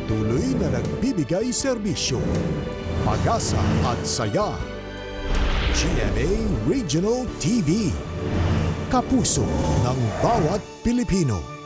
patuloy na nagbibigay serbisyo, pag-asa at saya. GMA Regional TV, kapuso ng bawat Pilipino.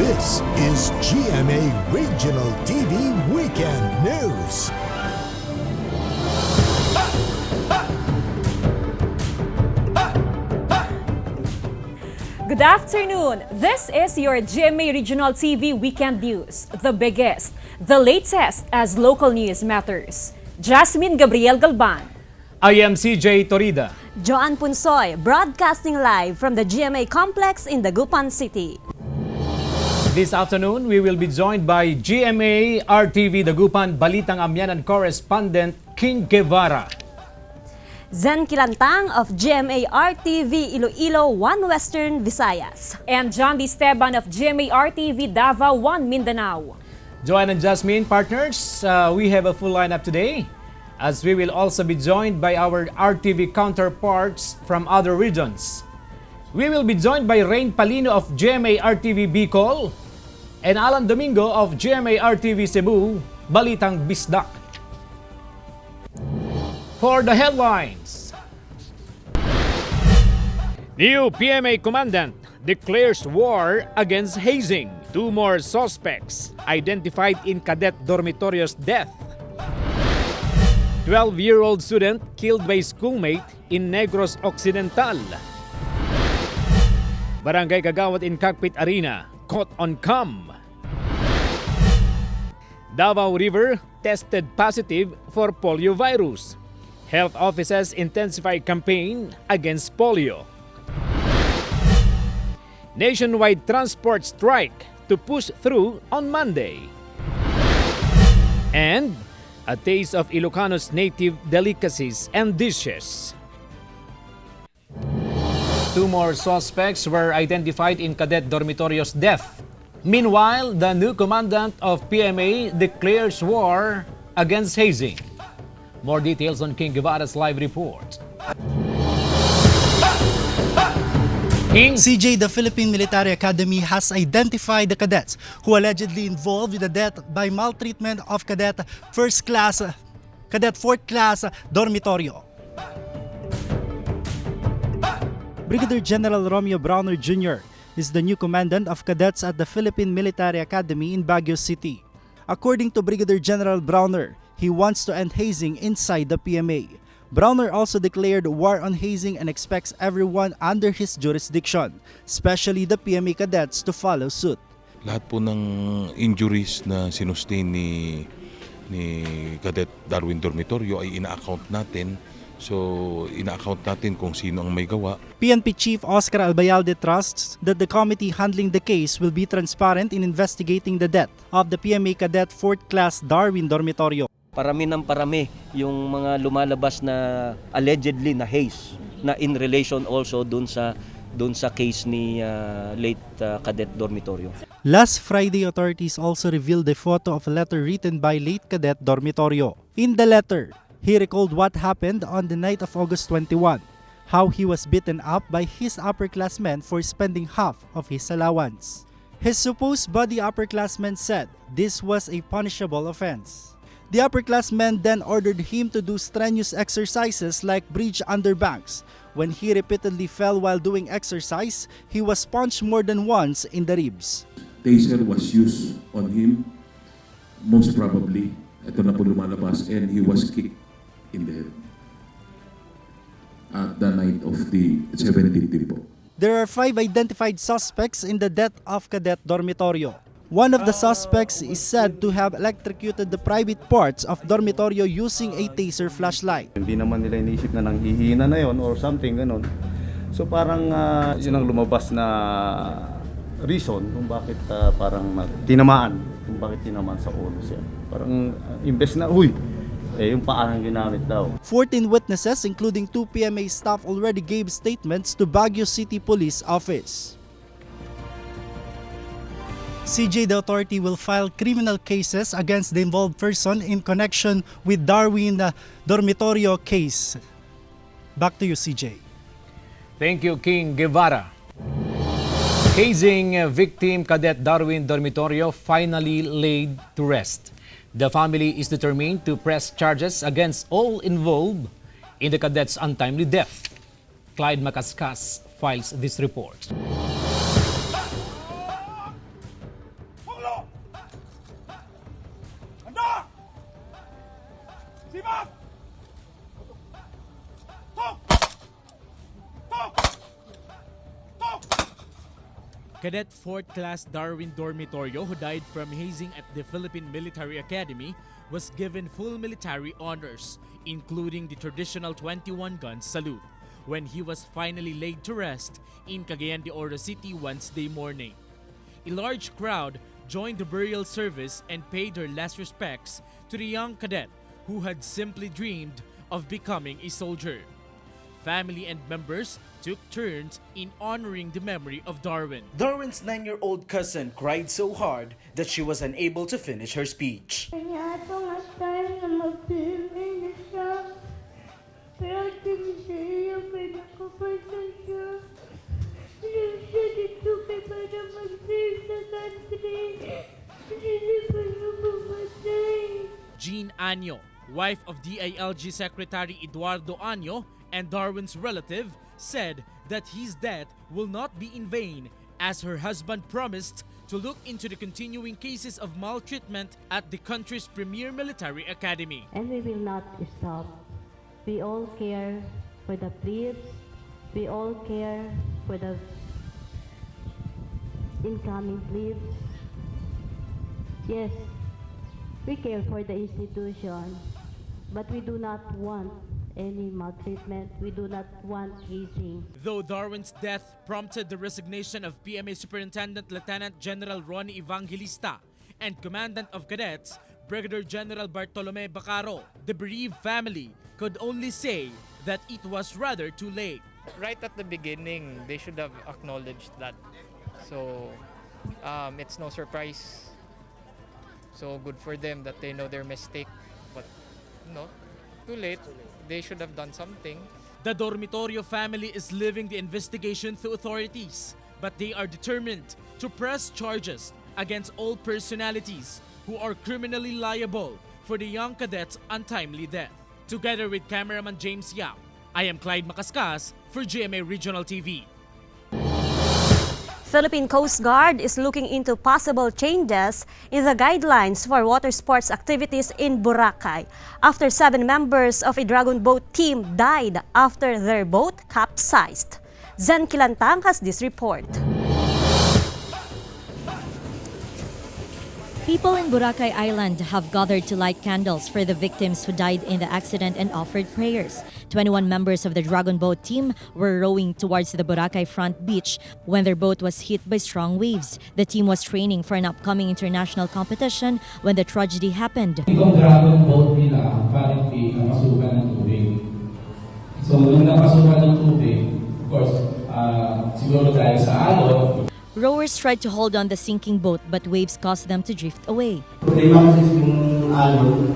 This is GMA Regional TV Weekend News. Good afternoon. This is your GMA Regional TV Weekend News, the biggest, the latest as local news matters. Jasmine Gabriel Galban. I am CJ Torida. Joanne Punsoy, broadcasting live from the GMA complex in Davao City. This afternoon, we will be joined by GMA RTV Dagupan Balitang Amyanan correspondent King Guevara. Zen Kilantang of GMA RTV Iloilo 1 Western Visayas. And John D. Esteban of GMA RTV Davao 1 Mindanao. Joanne and Jasmine, partners, we have a full lineup today, as we will also be joined by our RTV counterparts from other regions. We will be joined by Rain Palino of GMA RTV Bicol and Alan Domingo of GMA RTV Cebu, Balitang Bisdak. For the headlines, new PMA commandant declares war against hazing. 2 more suspects identified in cadet dormitoryo's death. 12-year-old student killed by schoolmate in Negros Occidental. Barangay Kagawad in Cockpit Arena, caught on cam. Davao River tested positive for polio virus. Health offices intensify campaign against polio. Nationwide transport strike to push through on Monday. And a taste of Ilocanos' native delicacies and dishes. 2 more suspects were identified in cadet dormitoryo's death. Meanwhile, the new commandant of PMA declares war against hazing. More details on King Guevara's live report. King CJ, the Philippine Military Academy has identified the cadets who allegedly involved with the death by maltreatment of Cadet 4th Class Dormitorio. Brigadier General Romeo Browner Jr. is the new commandant of cadets at the Philippine Military Academy in Baguio City. According to Brigadier General Browner, he wants to end hazing inside the PMA. Browner also declared war on hazing and expects everyone under his jurisdiction, especially the PMA cadets, to follow suit. Lahat po ng injuries na sinustain ni Cadet Darwin Dormitorio ay ina-account natin. So, ina-account natin kung sino ang may gawa. PNP Chief Oscar Albayalde trusts that the committee handling the case will be transparent in investigating the death of the PMA Cadet 4th Class Darwin Dormitorio. Parami ng parami yung mga lumalabas na allegedly na haze na in relation also dun sa case ni late Cadet Dormitorio. Last Friday, authorities also revealed a photo of a letter written by late Cadet Dormitorio. In the letter, he recalled what happened on the night of August 21, how he was beaten up by his upperclassmen for spending half of his allowance. His supposed buddy upperclassmen said this was a punishable offense. The upperclassmen then ordered him to do strenuous exercises like bridge under banks. When he repeatedly fell while doing exercise, he was punched more than once in the ribs. Taser was used on him, most probably. Ito na po lumalabas, and he was kicked in the head at the night of the 17th po. There are 5 identified suspects in the death of Cadet Dormitorio. One of the suspects is said to have electrocuted the private parts of Dormitorio using a taser flashlight. Hindi naman nila iniisip na nanghihina na yon or something ganun. So parang yun ang lumabas na reason kung bakit parang tinamaan, kung bakit tinamaan sa ulo siya. Parang imbes na, yung paa ang ginamit daw. 14 witnesses including 2 PMA staff already gave statements to Baguio City Police Office. CJ, the authority will file criminal cases against the involved person in connection with Darwin Dormitorio case. Back to you, CJ. Thank you, King Guevara. Casing victim Cadet Darwin Dormitorio finally laid to rest. The family is determined to press charges against all involved in the cadet's untimely death. Clyde Macascas files this report. Cadet 4th Class Darwin Dormitorio, who died from hazing at the Philippine Military Academy, was given full military honors, including the traditional 21-gun salute, when he was finally laid to rest in Cagayan de Oro City Wednesday morning. A large crowd joined the burial service and paid their last respects to the young cadet who had simply dreamed of becoming a soldier. Family and members took turns in honoring the memory of Darwin. Darwin's 9-year-old cousin cried so hard that she was unable to finish her speech. Jean Año, wife of DILG Secretary Eduardo Año, and Darwin's relative, said that his death will not be in vain, as her husband promised to look into the continuing cases of maltreatment at the country's premier military academy. And we will not stop. We all care for the plebes. We all care for the incoming plebes. Yes, we care for the institution, but we do not want any maltreatment. We do not want hazing. Though Darwin's death prompted the resignation of PMA Superintendent Lieutenant General Ronnie Evangelista and Commandant of Cadets Brigadier General Bartolome Bacaro, the bereaved family could only say that it was rather too late. Right at the beginning, they should have acknowledged that. So it's no surprise. So good for them that they know their mistake. But no, too late. They should have done something. The Dormitorio family is leaving the investigation to authorities, but they are determined to press charges against all personalities who are criminally liable for the young cadet's untimely death. Together with cameraman James Yap, I am Clyde Macascas for GMA Regional TV. Philippine Coast Guard is looking into possible changes in the guidelines for water sports activities in Boracay after 7 members of a dragon boat team died after their boat capsized. Zen Kilantang has this report. People in Boracay Island have gathered to light candles for the victims who died in the accident and offered prayers. 21 members of the Dragon Boat team were rowing towards the Boracay front beach when their boat was hit by strong waves. The team was training for an upcoming international competition when the tragedy happened. Itong Dragon Boat nila, apparently, napasukan ng tubig. So, nung napasukan ng tubig, of course, siguro dahil sa alon, rowers tried to hold on the sinking boat but waves caused them to drift away. Problema kasi yung alon,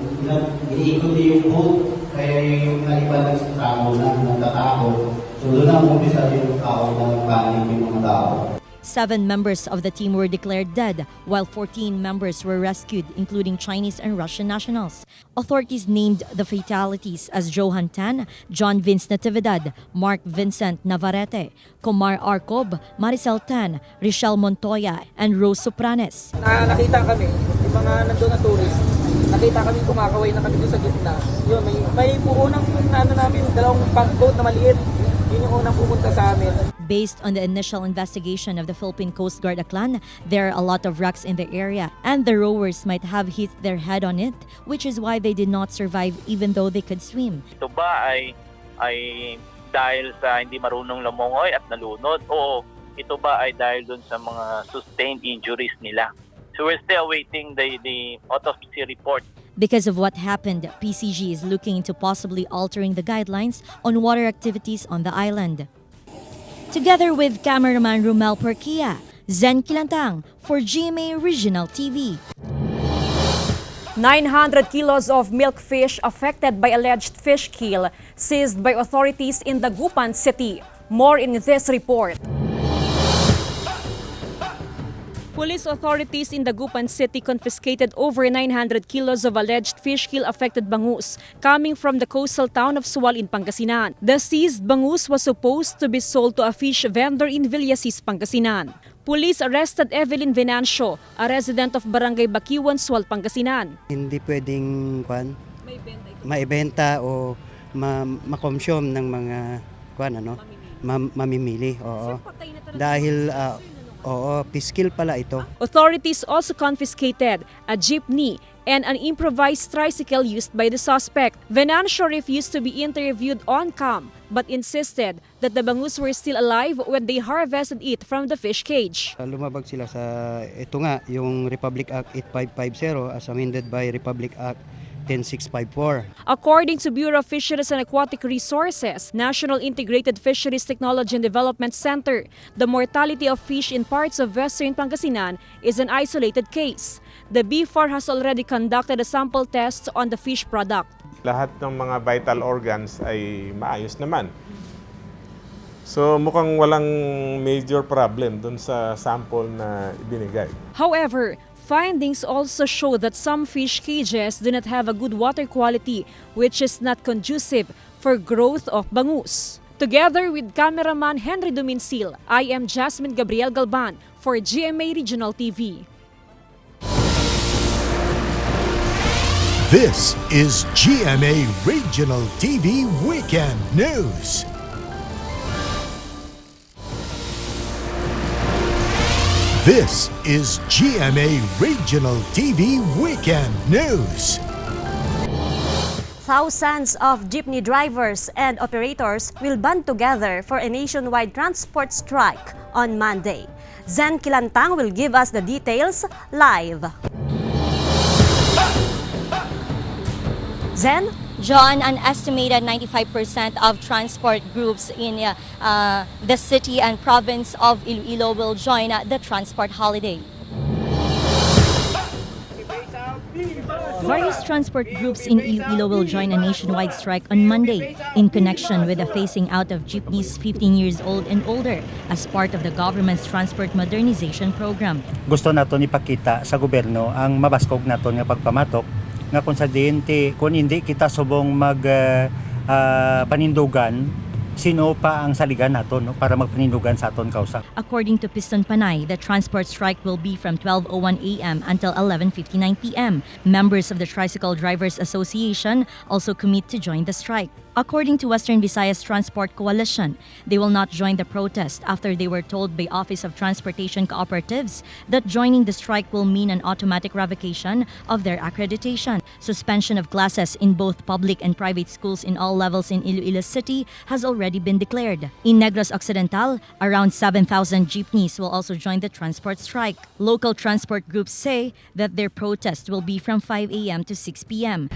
iniikot yung boat, kaya yung naiba ng tao na natatakot. So doon ang umpisa yung tao na nagpanik yung mga tao. 7 members of the team were declared dead, while 14 members were rescued, including Chinese and Russian nationals. Authorities named the fatalities as Johan Tan, John Vince Natividad, Mark Vincent Navarrete, Comar Arcob, Maricel Tan, Richelle Montoya, and Rose Sopranes. Nakita kami, yung mga nandun na tourist, nakita kami kumakaway na kami doon sa gitna. Yun, may unang namin, dalawang boat na maliit. Yun yung unang pumunta sa amin. Based on the initial investigation of the Philippine Coast Guard Aklan, there are a lot of wrecks in the area and the rowers might have hit their head on it, which is why they did not survive even though they could swim. Ito ba ay dahil sa hindi marunong lumungoy at nalunod o ito ba ay dahil dun sa mga sustained injuries nila? So we're still awaiting the autopsy report. Because of what happened, PCG is looking into possibly altering the guidelines on water activities on the island. Together with cameraman Romel Porquia, Zen Kilantang for GMA Regional TV. 900 kilos of milkfish affected by alleged fish kill seized by authorities in Dagupan City. More in this report. Police authorities in Dagupan City confiscated over 900 kilos of alleged fish kill-affected bangus coming from the coastal town of Sual in Pangasinan. The seized bangus was supposed to be sold to a fish vendor in Villasis, Pangasinan. Police arrested Evelyn Venancio, a resident of Barangay Bakiwan, Sual, Pangasinan. Hindi pwedeng maibenta o makonsume ng mga mamimili. Oo. Dahil piskil pala ito. Authorities also confiscated a jeepney and an improvised tricycle used by the suspect. Venancio refused to be interviewed on cam but insisted that the bangus were still alive when they harvested it from the fish cage. Lumabag sila sa ito nga, yung Republic Act 8550 as amended by Republic Act 10654. According to Bureau of Fisheries and Aquatic Resources, National Integrated Fisheries Technology and Development Center, the mortality of fish in parts of western Pangasinan is an isolated case. The BFAR has already conducted a sample test on the fish product. Lahat ng mga vital organs ay maayos naman. So mukhang walang major problem dun sa sample na ibinigay. However, findings also show that some fish cages do not have a good water quality, which is not conducive for growth of bangus. Together with cameraman Henry Duminsil, I am Jasmine Gabriel Galban for GMA Regional TV. This is GMA Regional TV Weekend News. This is GMA Regional TV Weekend News. Thousands of jeepney drivers and operators will band together for a nationwide transport strike on Monday. Zen Kilantang will give us the details live. Zen? John, an estimated 95% of transport groups in the city and province of Iloilo will join the transport holiday. Various transport groups in Iloilo will join a nationwide strike on Monday in connection with the phasing out of jeepneys 15 years old and older as part of the government's transport modernization program. Gusto naton ipakita sa gobyerno ang mabaskog naton nga pagpamatok nga kung sa DNT, kung hindi kita subong panindugan, sino pa ang saligan naton para magpanindugan sa aton kausa. According to Piston Panay, the transport strike will be from 12:01 a.m. until 11:59 p.m. Members of the Tricycle Drivers Association also commit to join the strike. According to Western Visayas Transport Coalition, they will not join the protest after they were told by Office of Transportation Cooperatives that joining the strike will mean an automatic revocation of their accreditation. Suspension of classes in both public and private schools in all levels in Iloilo City has already been declared. In Negros Occidental, around 7,000 jeepneys will also join the transport strike. Local transport groups say that their protest will be from 5 a.m. to 6 p.m.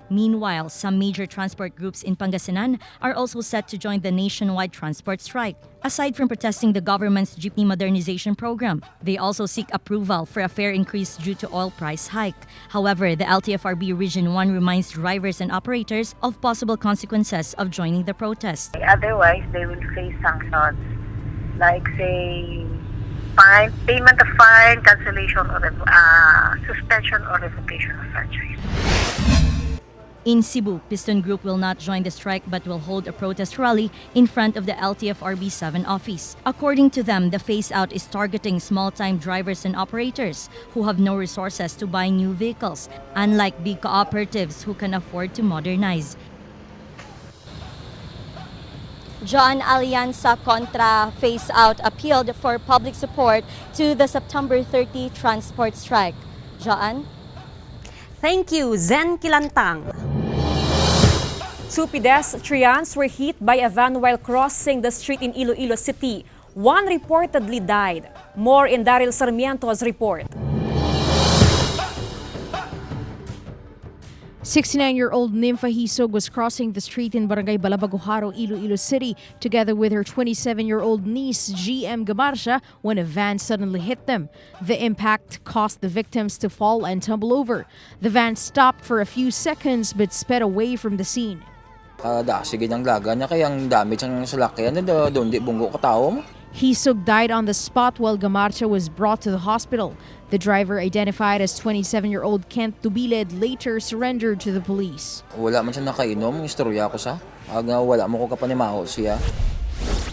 Meanwhile, some major transport groups in Pangasinan are also set to join the nationwide transport strike. Aside from protesting the government's jeepney modernization program, they also seek approval for a fare increase due to oil price hike. However, the LTFRB Region 1 reminds drivers and operators of possible consequences of joining the protest. Otherwise, they will face sanctions like say fine, payment of fine, cancellation or suspension or revocation of franchise. In Cebu, Piston Group will not join the strike but will hold a protest rally in front of the LTFRB 7 office. According to them, the phase-out is targeting small-time drivers and operators who have no resources to buy new vehicles, unlike big cooperatives who can afford to modernize. John Alianza Contra Phase-Out appealed for public support to the September 30 transport strike. John? Thank you, Zen Kilantang. 2 pedestrians were hit by a van while crossing the street in Iloilo City. One reportedly died. More in Daryl Sarmiento's report. 69-year-old Nympha Hisog was crossing the street in Barangay Balabaguharo, Iloilo City, together with her 27-year-old niece, GM Gamarcia, when a van suddenly hit them. The impact caused the victims to fall and tumble over. The van stopped for a few seconds but sped away from the scene. Sige ng laga niya, kaya ang damage ang salakyan, doon di bunggo katao mo. Hisog died on the spot while Gamarcia was brought to the hospital. The driver, identified as 27-year-old Kent Tubiled, later surrendered to the police. Wala man siya nakainom, istorya ko sa. Wala mo ko kapanimaho siya.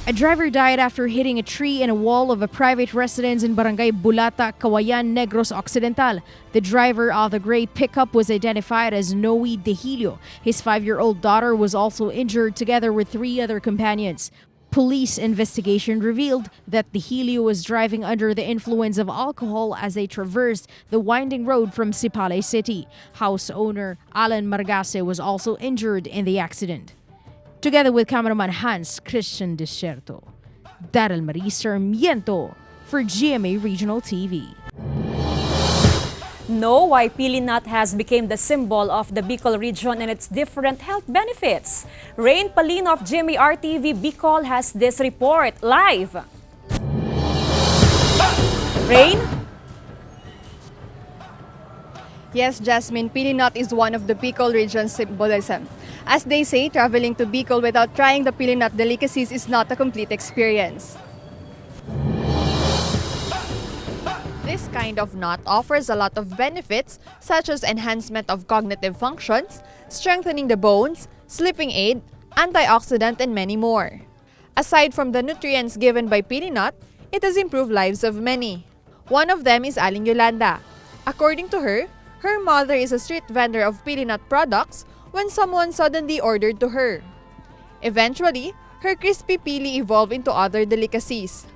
A driver died after hitting a tree and a wall of a private residence in Barangay Bulata, Kawayan, Negros Occidental. The driver of the gray pickup was identified as Noe Dehilio. His 5-year-old daughter was also injured together with 3 other companions. Police investigation revealed that Dehilio was driving under the influence of alcohol as they traversed the winding road from Sipalay City. House owner Alan Margase was also injured in the accident. Together with cameraman Hans Christian Desierto, Daryl Marie Sarmiento for GMA Regional TV. Know why pili nut has become the symbol of the Bicol region and its different health benefits. Rain Palino of GMA RTV Bicol has this report live. Rain? Yes, Jasmine, pili nut is one of the Bicol region's symbolism. As they say, traveling to Bicol without trying the pili nut delicacies is not a complete experience. This kind of nut offers a lot of benefits such as enhancement of cognitive functions, strengthening the bones, sleeping aid, antioxidant, and many more. Aside from the nutrients given by pili nut, it has improved lives of many. One of them is Aling Yolanda. According to her, her mother is a street vendor of pili nut products when someone suddenly ordered to her. Eventually, her crispy pili evolved into other delicacies.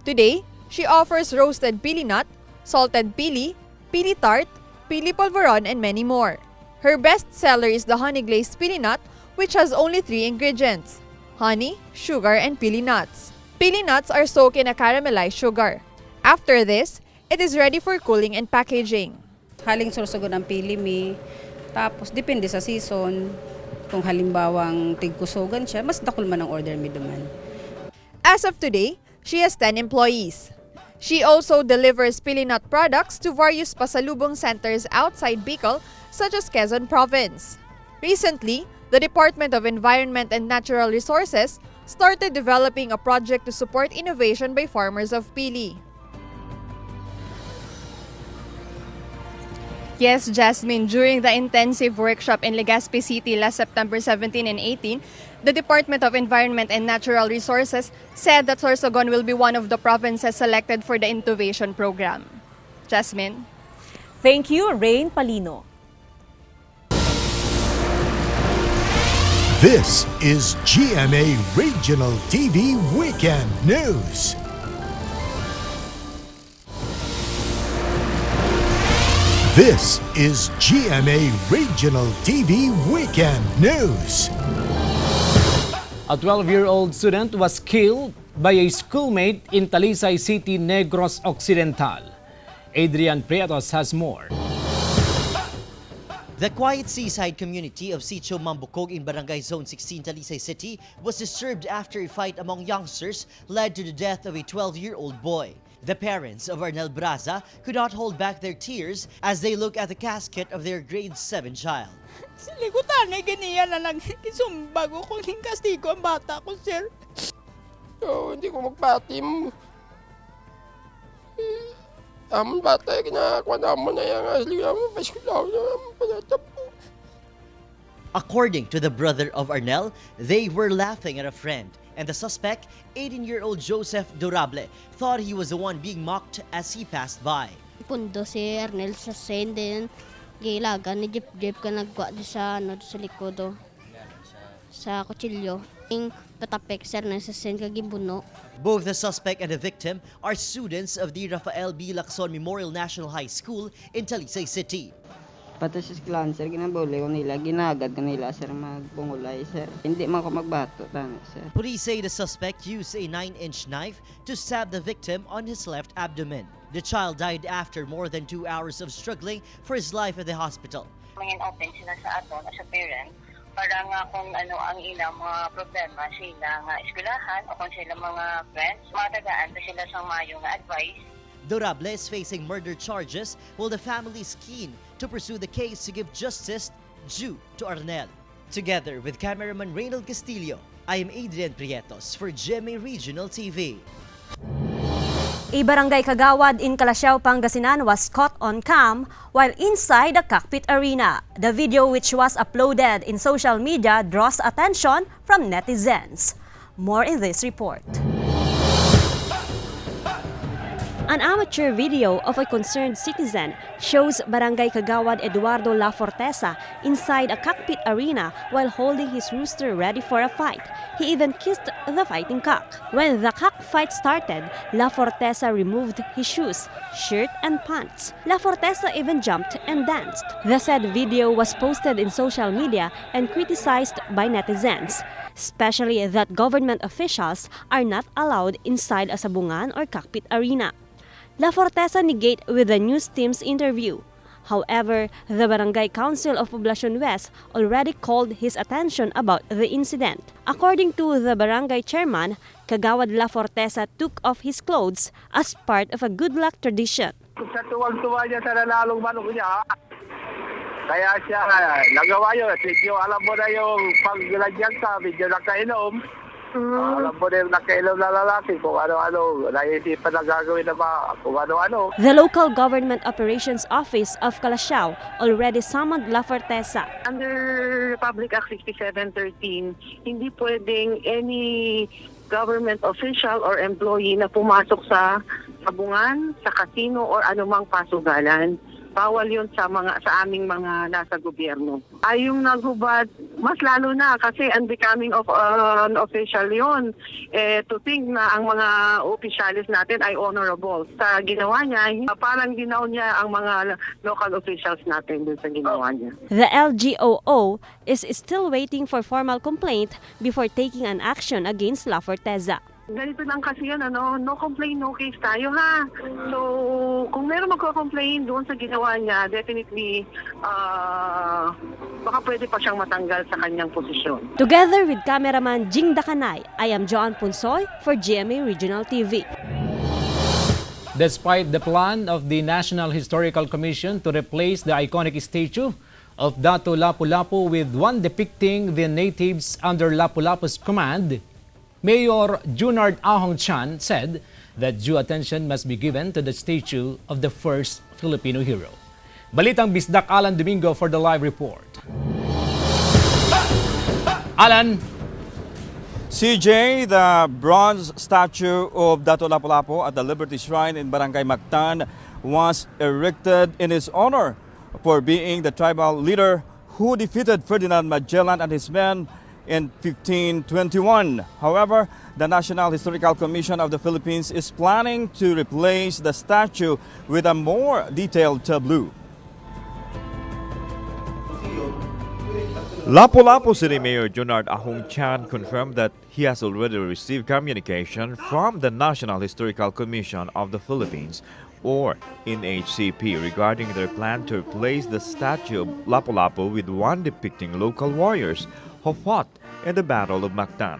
Today, she offers roasted pili nut, salted pili, pili tart, pili polvoron, and many more. Her best seller is the honey glazed pili nut, which has only 3 ingredients: honey, sugar, and pili nuts. Pili nuts are soaked in a caramelized sugar. After this, it is ready for cooling and packaging. Haling sursugon ang pili mi, tapos depende sa season. Kung halimbawang tigkusogan siya, mas dakol man ang order mi duman. As of today, she has 10 employees. She also delivers pili nut products to various pasalubong centers outside Bicol, such as Quezon Province. Recently, the Department of Environment and Natural Resources started developing a project to support innovation by farmers of pili. Yes, Jasmine, during the intensive workshop in Legazpi City last September 17 and 18, the Department of Environment and Natural Resources said that Sorsogon will be one of the provinces selected for the innovation program. Jasmine? Thank you, Rain Palino. This is GMA Regional TV Weekend News. This is GMA Regional TV Weekend News. A 12-year-old student was killed by a schoolmate in Talisay City, Negros Occidental. Adrian Prietos has more. The quiet seaside community of Sitio Mambukog in Barangay Zone 16, Talisay City was disturbed after a fight among youngsters led to the death of a 12-year-old boy. The parents of Arnel Braza could not hold back their tears as they look at the casket of their grade 7 child. Silikutan ay ganiya na nagkisumbago kung kastigo ang bata ko, sir. So, hindi ko magpatim. Amon bata, kinakuha naman na yung asli naman, paskulaw naman, panatapo. According to the brother of Arnel, they were laughing at a friend, and the suspect, 18-year-old Joseph Durable, thought he was the one being mocked as he passed by. Pundo si Arnel sa sen, din gilagan ni Jeep ka nagwa di sa sa likodo sa kutsilyo. Ing patapek sir na sa sen kagibuno. Both the suspect and the victim are students of the Rafael B. Lacson Memorial National High School in Talisay City. Pati sa sklan, sir, ginabuli ko nila, ginagad ko nila, sir, magpungulay, sir. Hindi man ako magbato, sir. Police say the suspect used a 9-inch knife to stab the victim on his left abdomen. The child died after more than 2 hours of struggling for his life at the hospital. Ngayon open sila sa ato as a parent para nga kung ano ang ilang mga problema sila nga eskwelahan o kung sila mga friends, matagaan pa sila sa mayong advice. Durable is facing murder charges while the family is keen to pursue the case to give justice due to Arnel. Together with cameraman Reynald Castillo, I am Adrian Prietos for GMA Regional TV. A barangay kagawad in Calasiao, Pangasinan was caught on cam while inside the cockpit arena. The video, which was uploaded in social media, draws attention from netizens. More in this report. An amateur video of a concerned citizen shows Barangay Kagawad Eduardo La Fortesa inside a cockpit arena while holding his rooster ready for a fight. He even kissed the fighting cock. When the cockfight started, La Fortesa removed his shoes, shirt and pants. La Fortesa even jumped and danced. The said video was posted in social media and criticized by netizens, especially that government officials are not allowed inside a sabungan or cockpit arena. La Fortesa negate with the news team's interview. However, the Barangay Council of Poblacion West already called his attention about the incident. According to the barangay chairman, Kagawad La Fortesa took off his clothes as part of a good luck tradition. Sa tuwang-tuwa niya sa nalalong manok niya, kaya siya nagawa yun. Video, alam mo na yung paglalagyan sa video na kainom. Alam mo na yung nakainom na lalaki kung ano-ano, naisipan na gagawin na ba kung ano-ano. The local government operations office of Calasiao already summoned La Fortesa. Under Republic Act 6713, hindi pwedeng any government official or employee na pumasok sa sabungan, sa casino or anumang pasugalan. Bawal yun sa aming mga nasa gobyerno. Ay yung naghubad, mas lalo na kasi unbecoming of an official yun. To think na ang mga officials natin ay honorable. Sa ginawa niya, parang ginaw niya ang mga local officials natin dun sa ginawa niya. The LGOO is still waiting for formal complaint before taking an action against La Fortesa. Ganito lang kasi yun, no complaint, no case tayo ha. So, kung meron magko-complain doon sa ginawa niya, definitely, baka pwede pa siyang matanggal sa kanyang posisyon. Together with cameraman Jing Dakanay, I am Joan Punsoy for GMA Regional TV. Despite the plan of the National Historical Commission to replace the iconic statue of Dato Lapu-Lapu with one depicting the natives under Lapu-Lapu's command, Mayor Junard Ahong Chan said that due attention must be given to the statue of the first Filipino hero. Balitang Bisdak Alan Domingo for the live report. Alan. CJ, the bronze statue of Dato Lapu-Lapu at the Liberty Shrine in Barangay Mactan was erected in his honor for being the tribal leader who defeated Ferdinand Magellan and his men in 1521. However, the National Historical Commission of the Philippines is planning to replace the statue with a more detailed tableau. Lapu-Lapu City Mayor Junard Ahong Chan confirmed that he has already received communication from the National Historical Commission of the Philippines, or NHCP, regarding their plan to replace the statue of Lapu-Lapu with one depicting local warriors who fought in the Battle of Mactan.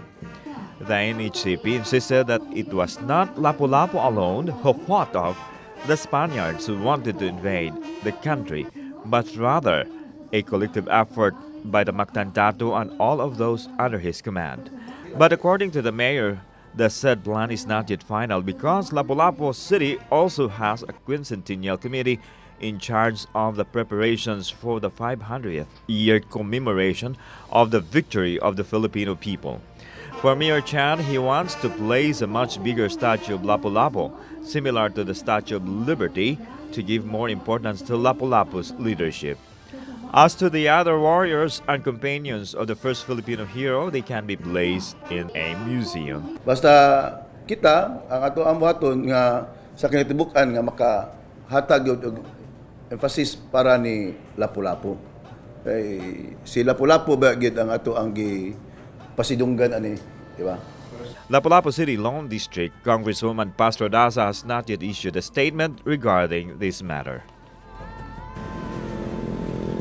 The NHCP insisted that it was not Lapu-Lapu alone who fought off the Spaniards who wanted to invade the country, but rather a collective effort by the Mactan Dato and all of those under his command. But according to the mayor, The said plan is not yet final because Lapu-Lapu City also has a quincentennial committee in charge of the preparations for the 500th year commemoration of the victory of the Filipino people. For Mayor Chan, he wants to place a much bigger statue of Lapu-Lapu, similar to the Statue of Liberty, to give more importance to Lapu-Lapu's leadership. As to the other warriors and companions of the first Filipino hero, they can be placed in a museum. Basta kita ang ato ang buhaton nga sa kinatibuk-an nga makahatag og emphasis para ni Lapu-Lapu. Kay si Lapu-Lapu ba gid ang ato ang pasidunggan ani, di ba? Lapu-Lapu City Lone District Congresswoman Pastor Daza has not yet issued a statement regarding this matter.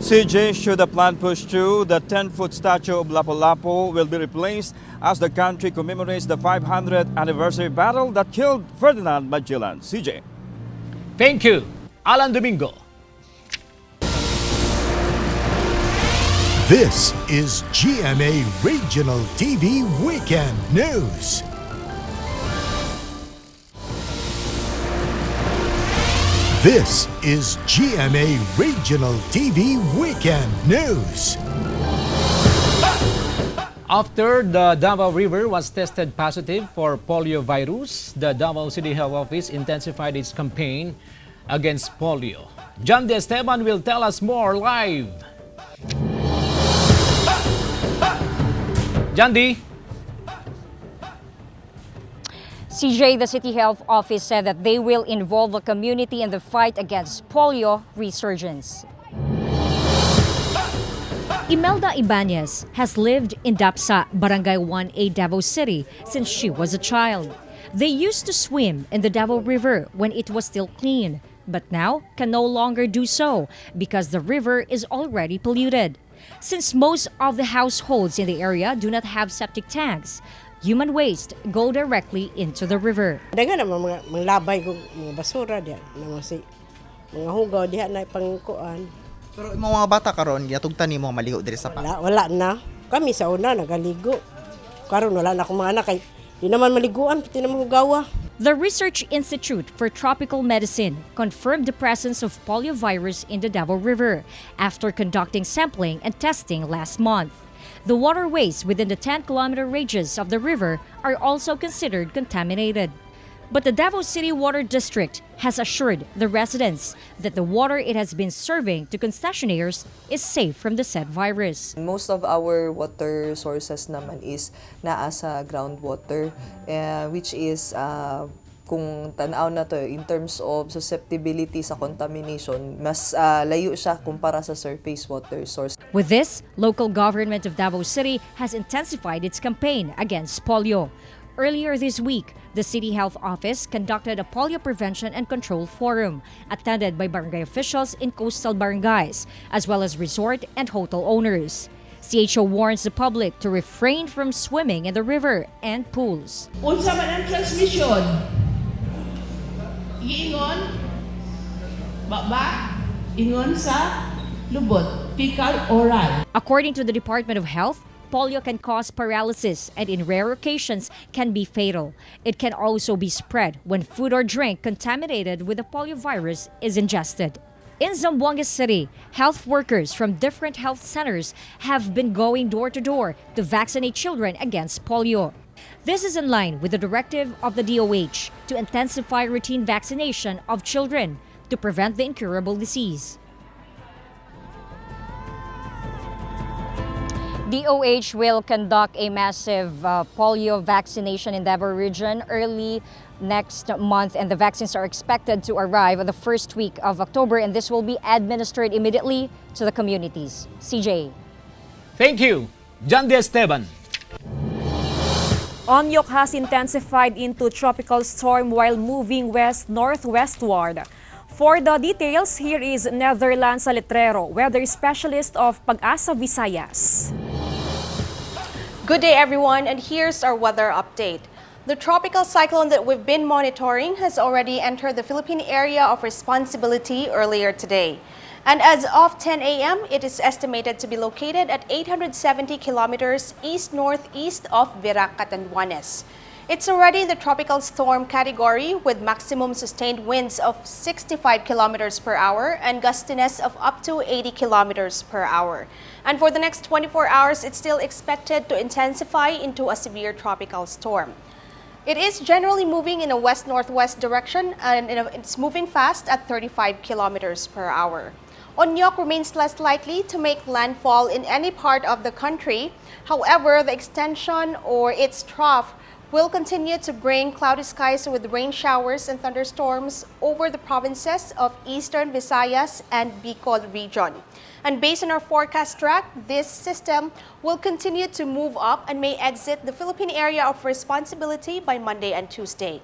CJ, should the plan push through, the 10-foot statue of Lapu-Lapu will be replaced as the country commemorates the 500th anniversary battle that killed Ferdinand Magellan. CJ. Thank you, Alan Domingo. This is GMA Regional TV Weekend News. This is GMA Regional TV Weekend News. After the Davao River was tested positive for polio virus, the Davao City Health Office intensified its campaign against polio. John De Esteban will tell us more live. John D. CJ, the City Health Office said that they will involve the community in the fight against polio resurgence. Imelda Ibanez has lived in Dapsa, Barangay 1A, Davao City since she was a child. They used to swim in the Davao River when it was still clean, but now can no longer do so because the river is already polluted. Since most of the households in the area do not have septic tanks, human waste go directly into the river. Dagan naman mga labay ko mga basura diyan, mga hugaw diha na pangkuan. Pero mga bata karon giatugtan nimo maligo diri sa Wala na. Kami sa una nagaligo. Karon wala na akong mga anak kay di naman maliguan, pati naman hugawa. The Research Institute for Tropical Medicine confirmed the presence of poliovirus in the Davao River after conducting sampling and testing last month. The waterways within the 10-kilometer radius of the river are also considered contaminated. But the Davao City Water District has assured the residents that the water it has been serving to concessionaires is safe from the said virus. Most of our water sources naman is naa sa groundwater, which is kung tanaw na to in terms of susceptibility sa contamination, mas layo siya kumpara sa surface water source. With this, local government of Davao City has intensified its campaign against polio. Earlier this week, the City Health Office conducted a polio prevention and control forum, attended by barangay officials in coastal barangays, as well as resort and hotel owners. CHO warns the public to refrain from swimming in the river and pools. Unsa man ang transmission? Iingon, baba, ingon sa lubot, fecal oral. According to the Department of Health, polio can cause paralysis and in rare occasions can be fatal. It can also be spread when food or drink contaminated with the poliovirus is ingested. In Zamboanga City, health workers from different health centers have been going door to door to vaccinate children against polio. This is in line with the directive of the DOH to intensify routine vaccination of children to prevent the incurable disease. DOH will conduct a massive polio vaccination in Davao region early next month, and the vaccines are expected to arrive on the first week of October, and this will be administered immediately to the communities. CJ. Thank you, John De Esteban. Onyok has intensified into tropical storm while moving west-northwestward. For the details, here is Netherlands Salitrero, weather specialist of Pag-asa Visayas. Good day everyone, and here's our weather update. The tropical cyclone that we've been monitoring has already entered the Philippine area of responsibility earlier today. And as of 10 a.m., it is estimated to be located at 870 kilometers east-northeast of Virac, Catanduanes. It's already in the tropical storm category with maximum sustained winds of 65 kilometers per hour and gustiness of up to 80 kilometers per hour. And for the next 24 hours, it's still expected to intensify into a severe tropical storm. It is generally moving in a west-northwest direction and it's moving fast at 35 kilometers per hour. Onyok remains less likely to make landfall in any part of the country. However, the extension or its trough will continue to bring cloudy skies with rain showers and thunderstorms over the provinces of Eastern Visayas and Bicol region. And based on our forecast track, this system will continue to move up and may exit the Philippine area of responsibility by Monday and Tuesday.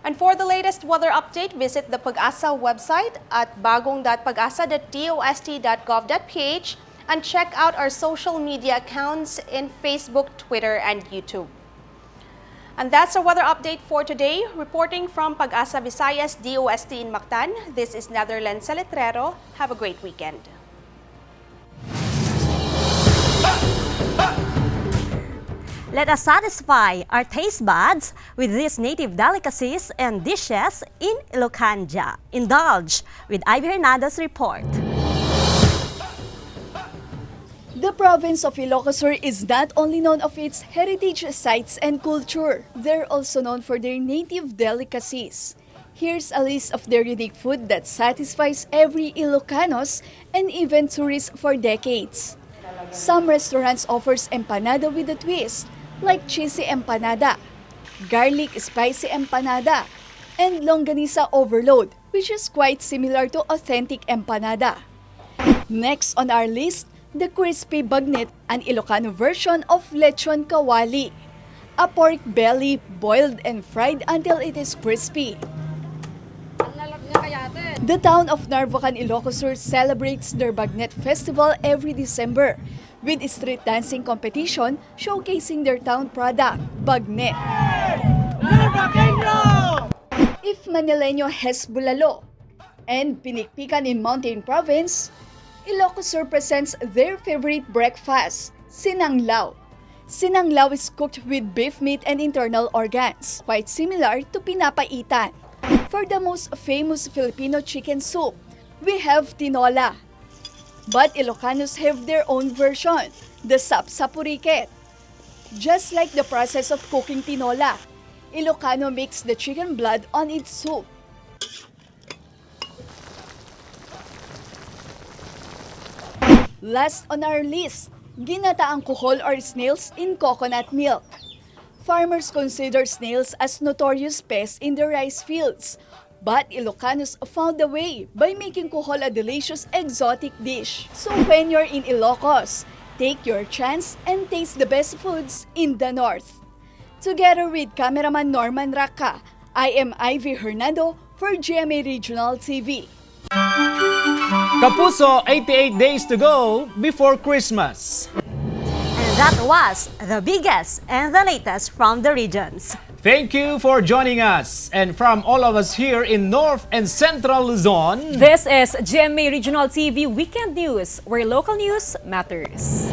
And for the latest weather update, visit the Pag-asa website at bagong.pagasa.dost.gov.ph and check out our social media accounts in Facebook, Twitter, and YouTube. And that's our weather update for today. Reporting from Pag-asa Visayas DOST in Mactan, this is Netherlands Salitrero. Have a great weekend. Let us satisfy our taste buds with these native delicacies and dishes in Ilocanja. Indulge with Ivy Hernandez's report. The province of Ilocos is not only known of its heritage sites and culture, they're also known for their native delicacies. Here's a list of their unique food that satisfies every Ilocanos and even tourists for decades. Some restaurants offers empanada with a twist, like cheesy empanada, garlic spicy empanada, and longanisa overload, which is quite similar to authentic empanada. Next on our list, the crispy bagnet, an Ilocano version of lechon kawali, a pork belly boiled and fried until it is crispy. The town of Narvacan, Ilocos Sur celebrates their Bagnet Festival every December with street dancing competition showcasing their town product, Bagnet. If Manileño has bulalo and pinikpikan in Mountain Province, Ilocos Sur presents their favorite breakfast, sinanglaw. Sinanglaw is cooked with beef meat and internal organs, quite similar to pinapaitan. For the most famous Filipino chicken soup, we have tinola. But Ilocanos have their own version, the sapsapuriket. Just like the process of cooking tinola, Ilocano makes the chicken blood on its soup. Last on our list, ginataang kuhol or snails in coconut milk. Farmers consider snails as notorious pests in the rice fields, but Ilocanos found a way by making kuhol a delicious exotic dish. So when you're in Ilocos, take your chance and taste the best foods in the north. Together with cameraman Norman Raka, I am Ivy Hernando for GMA Regional TV. Kapuso, 88 days to go before Christmas. And that was the biggest and the latest from the regions. Thank you for joining us. And from all of us here in North and Central Luzon, this is GMA Regional TV Weekend News, where local news matters.